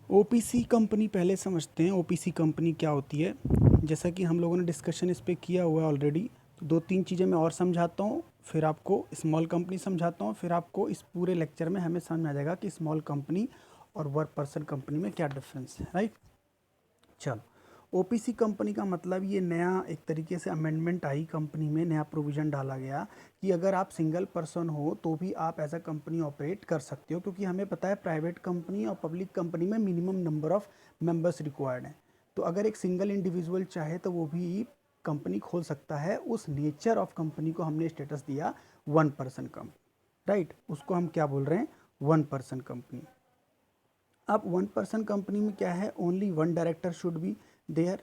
OPC company पहले समझते हैं। ओपीसी कंपनी क्या होती है। जैसा कि हम लोगों ने डिस्कशन इस पे किया हुआ है ऑलरेडी, तो दो तीन चीज़ें मैं और समझाता हूँ, फिर आपको स्मॉल कंपनी समझाता हूँ, फिर आपको इस पूरे लेक्चर में हमें समझ आ जाएगा कि स्मॉल कंपनी और वर्क पर्सन कंपनी में क्या डिफरेंस है। राइट, चलो। ओपीसी कंपनी का मतलब, ये नया एक तरीके से अमेंडमेंट आई कंपनी में, नया प्रोविज़न डाला गया कि अगर आप सिंगल पर्सन हो तो भी आप एज अ कंपनी ऑपरेट कर सकते हो, क्योंकि हमें पता है प्राइवेट कंपनी और पब्लिक कंपनी में minimum number of members required हैं। तो अगर एक सिंगल इंडिविजुअल चाहे तो वो भी कंपनी खोल सकता है। उस नेचर ऑफ कंपनी को हमने स्टेटस दिया वन पर्सन कंपनी। राइट, उसको हम क्या बोल रहे हैं, वन पर्सन कंपनी। अब वन पर्सन कंपनी में क्या है, only one director should be there.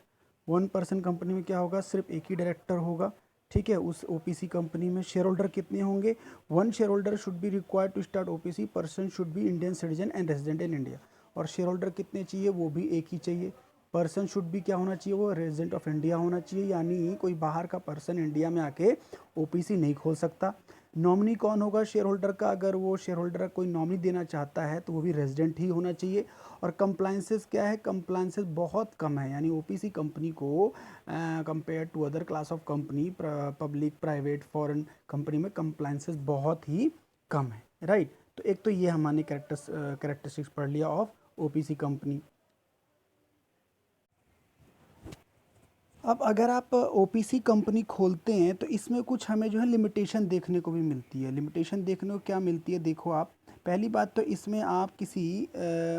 One person company में क्या होगा, सिर्फ एक ही डायरेक्टर होगा। ठीक है, उस ओपीसी कंपनी में शेयर होल्डर कितने होंगे, one share holder should be required to start OPC, person should be Indian citizen and resident in India. और शेयर होल्डर कितने चाहिए, वो भी एक ही चाहिए। पर्सन शुड भी क्या होना चाहिए, वो रेजिडेंट ऑफ इंडिया होना चाहिए, यानी कोई बाहर का पर्सन इंडिया में आके ओपीसी नहीं खोल सकता। नॉमिनी कौन होगा शेयर होल्डर का, अगर वो शेयर होल्डर कोई नॉमिनी देना चाहता है तो वो भी रेजिडेंट ही होना चाहिए। और कंप्लाइंसेस क्या है, कंप्लाइंसेस बहुत कम है, यानी ओपीसी कंपनी को compare to other class of company, public private foreign company में कंप्लाइंसेस बहुत ही कम है। राइट, तो एक तो ये हमारे कैरेक्टरिस्टिक्स पढ़ लिया ऑफ ओपीसी कंपनी। अब अगर आप ओपीसी कंपनी खोलते हैं तो इसमें कुछ हमें जो है लिमिटेशन देखने को भी मिलती है। लिमिटेशन देखने को क्या मिलती है, देखो आप, पहली बात तो इसमें आप किसी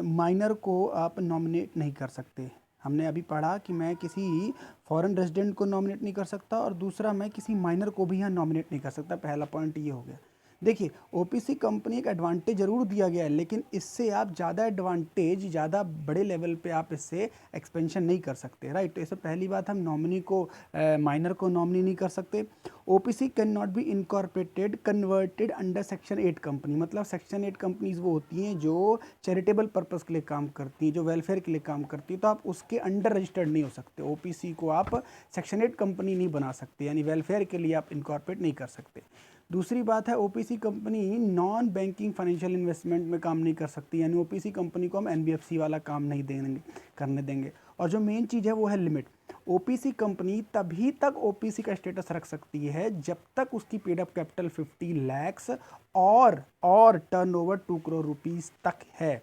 माइनर को आप नॉमिनेट नहीं कर सकते। हमने अभी पढ़ा कि मैं किसी फॉरेन रेजिडेंट को नॉमिनेट नहीं कर सकता, और दूसरा मैं किसी माइनर को भी यहाँ नॉमिनेट नहीं कर सकता। पहला पॉइंट ये हो गया। देखिए, ओपीसी कंपनी एक एडवांटेज जरूर दिया गया है, लेकिन इससे आप ज़्यादा एडवांटेज, ज़्यादा बड़े लेवल पे आप इससे एक्सपेंशन नहीं कर सकते। राइट, तो इससे पहली बात, हम नॉमिनी को माइनर को नॉमिनी नहीं कर सकते। OPC can not be incorporated converted under section 8 company. मतलब सेक्शन 8 कंपनीज वो होती हैं जो चैरिटेबल पर्पस के लिए काम करती हैं, जो वेलफेयर के लिए काम करती हैं, तो आप उसके अंडर रजिस्टर्ड नहीं हो सकते। ओपीसी को आप सेक्शन 8 कंपनी नहीं बना सकते, यानी वेलफेयर के लिए आप इनकॉर्पोरेट नहीं कर सकते। दूसरी बात है, OPC company non banking financial investment में काम नहीं कर सकती, यानी ओपीसी कंपनी को हम एनबीएफसी वाला काम नहीं देंगे, करने देंगे। और जो मेन चीज़ है वो है लिमिट। ओपीसी कंपनी तभी तक ओपीसी का स्टेटस रख सकती है जब तक उसकी पेड अप कैपिटल 50 लैक्स और टर्नओवर 2 करोड़ रुपीस तक है।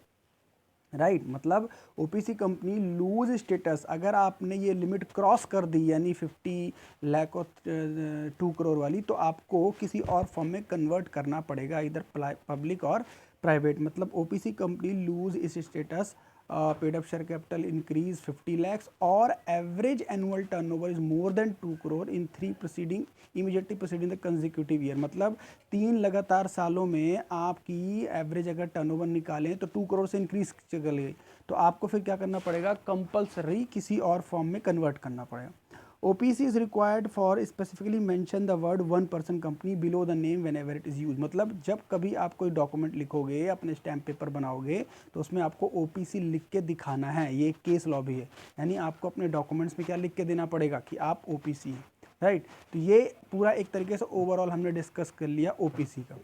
राइट, मतलब ओपीसी कंपनी लूज स्टेटस, अगर आपने ये लिमिट क्रॉस कर दी यानी 50 लाख और 2 करोड़ वाली, तो आपको किसी और फॉर्म में कन्वर्ट करना पड़ेगा, इधर पब्लिक और प्राइवेट। मतलब OPC company lose is status, paid up share capital increase 50 lakhs और average annual turnover is more than 2 crore in 3 proceeding immediately proceeding the consecutive year. मतलब 3 लगातार सालों में आपकी एवरेज अगर टर्नओवर निकालें तो 2 करोड़ से इंक्रीज चल गई, तो आपको फिर क्या करना पड़ेगा, कंपल्सरी किसी और फॉर्म में कन्वर्ट करना पड़ेगा। OPC is required for specifically mention the word one person company below the name whenever it is used। मतलब जब कभी आप कोई डॉक्यूमेंट लिखोगे, अपने स्टैम्प पेपर बनाओगे, तो उसमें आपको OPC लिख के दिखाना है। ये केस लॉ भी है, यानी आपको अपने डॉक्यूमेंट्स में क्या लिख के देना पड़ेगा कि आप OPC हैं। राइट, तो ये पूरा एक तरीके से ओवरऑल हमने डिस्कस कर लिया OPC का।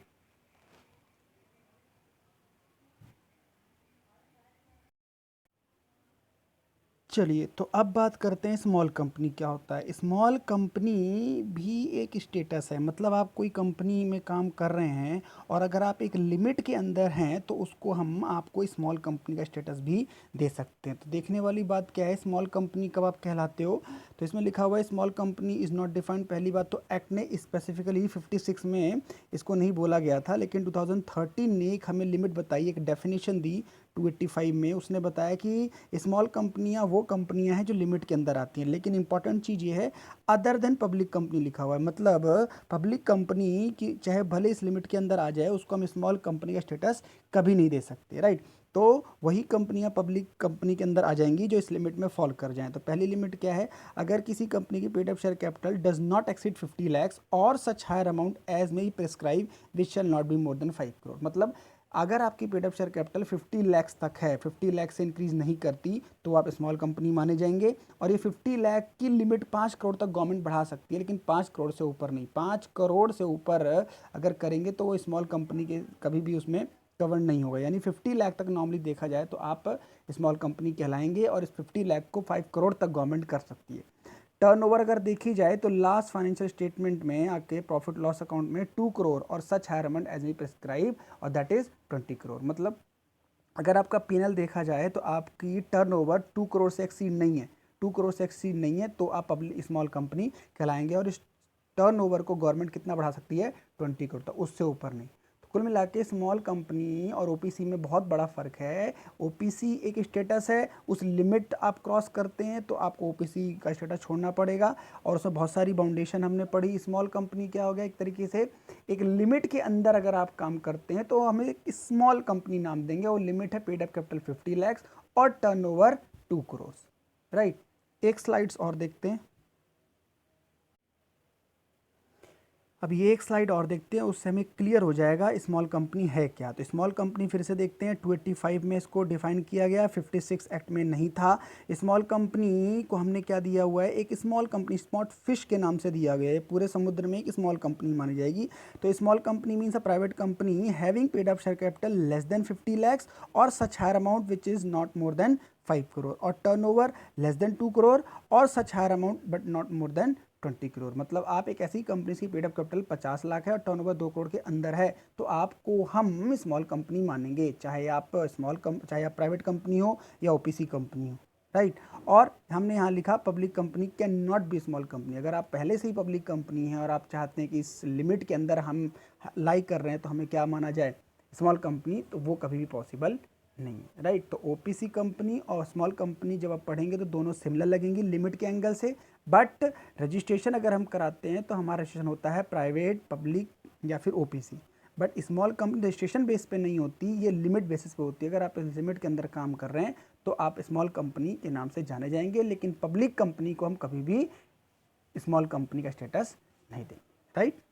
चलिए, तो अब बात करते हैं स्मॉल कंपनी क्या होता है। स्मॉल कंपनी भी एक स्टेटस है, मतलब आप कोई कंपनी में काम कर रहे हैं और अगर आप एक लिमिट के अंदर हैं तो उसको हम आपको स्मॉल कंपनी का स्टेटस भी दे सकते हैं। तो देखने वाली बात क्या है, स्मॉल कंपनी कब आप कहलाते हो, तो इसमें लिखा हुआ है small company is not defined. पहली बात तो एक्ट ने स्पेसिफिकली 56 में इसको नहीं बोला गया था, लेकिन 2013 ने एक हमें लिमिट बताई, एक डेफिनेशन दी 285 में। उसने बताया कि स्मॉल कंपनियां वो कंपनियां हैं जो लिमिट के अंदर आती हैं, लेकिन इंपॉर्टेंट चीज़ ये है अदर देन पब्लिक कंपनी लिखा हुआ है। मतलब पब्लिक कंपनी की चाहे भले इस लिमिट के अंदर आ जाए, उसको हम स्मॉल कंपनी का स्टेटस कभी नहीं दे सकते। राइट, तो वही कंपनियां पब्लिक कंपनी के अंदर आ जाएंगी जो इस लिमिट में फॉल कर जाएं। तो पहली लिमिट क्या है, अगर किसी कंपनी की paid up share capital does not exceed 50 lakhs और such higher amount as may prescribe which shall not be more than 5 crore. मतलब अगर आपकी paid up share capital 50 lakhs तक है, 50 लाख से इंक्रीज नहीं करती, तो आप स्मॉल कंपनी माने जाएंगे। और ये 50 लाख की लिमिट 5 करोड़ तक गवर्नमेंट बढ़ा सकती है, लेकिन 5 करोड़ से ऊपर नहीं। 5 करोड़ से ऊपर अगर करेंगे तो वो स्मॉल कंपनी के कभी भी उसमें कवर नहीं होगा, यानी 50 लाख तक नॉर्मली देखा जाए तो आप स्मॉल कंपनी कहलाएंगे और इस 50 लाख को 5 करोड़ तक गवर्नमेंट कर सकती है। टर्नओवर अगर देखी जाए तो लास्ट फाइनेंशियल स्टेटमेंट में आपके प्रॉफिट लॉस अकाउंट में 2 करोड़ और such higher amount as we prescribe और दैट इज 20 करोड़। मतलब अगर आपका पीएनएल देखा जाए तो आपकी टर्नओवर 2 करोड़ से एक्सीड नहीं है, 2 करोड़ से एक्सीड नहीं है तो आप पब्लिक स्मॉल कंपनी कहलाएंगे और इस टर्नओवर को गवर्नमेंट कितना बढ़ा सकती है, 20 करोड़ तक, उससे ऊपर नहीं। तो कुल मिला के स्मॉल कंपनी और ओपीसी में बहुत बड़ा फ़र्क है। ओपीसी एक स्टेटस है, उस लिमिट आप क्रॉस करते हैं तो आपको ओपीसी का स्टेटस छोड़ना पड़ेगा और उसमें बहुत सारी बाउंडेशन हमने पढ़ी। स्मॉल कंपनी क्या हो गया, एक तरीके से एक लिमिट के अंदर अगर आप काम करते हैं तो हमें एक स्मॉल कंपनी नाम देंगे। वो लिमिट है पेड अप कैपिटल 50 लाख और टर्नओवर 2 करोड़, राइट। एक स्लाइड्स और देखते हैं। अब ये एक स्लाइड और देखते हैं, उससे हमें क्लियर हो जाएगा स्मॉल कंपनी है क्या। तो स्मॉल कंपनी फिर से देखते हैं, 285 में इसको डिफाइन किया गया, 56 एक्ट में नहीं था। स्मॉल कंपनी को हमने क्या दिया हुआ है, एक स्मॉल कंपनी स्मॉल फिश के नाम से दिया गया है, पूरे समुद्र में एक स्मॉल कंपनी मानी जाएगी। तो small company means a private company having paid up share capital less than 50 lakhs और such higher amount which is not more than 5 crore और टर्नओवर लेस देन 2 करोड़ और such higher amount but not more than 20 crore. मतलब आप एक ऐसी company की paid up capital 50 lakh है और टर्नओवर 2 करोड़ के अंदर है तो आपको हम स्मॉल कंपनी मानेंगे, चाहे आप चाहे आप प्राइवेट कंपनी हो या ओपीसी कंपनी हो, राइट। और हमने यहाँ लिखा public company can not be small company. अगर आप पहले से ही पब्लिक कंपनी है और आप चाहते हैं कि इस लिमिट के अंदर हम लाई कर रहे हैं तो हमें क्या माना जाए, स्मॉल कंपनी, तो वो कभी भी पॉसिबल नहीं है, राइट। तो ओपीसी कंपनी और स्मॉल कंपनी जब आप पढ़ेंगे तो दोनों सिमिलर लगेंगी लिमिट के एंगल से, बट रजिस्ट्रेशन अगर हम कराते हैं तो हमारा रजिस्ट्रेशन होता है प्राइवेट, पब्लिक या फिर OPC. But small company registration base पे नहीं होती, ये लिमिट बेसिस पे होती है। अगर आप इस लिमिट के अंदर काम कर रहे हैं तो आप स्मॉल कंपनी के नाम से जाने जाएंगे, लेकिन पब्लिक कंपनी को हम कभी भी स्मॉल कंपनी का स्टेटस नहीं देंगे, राइट।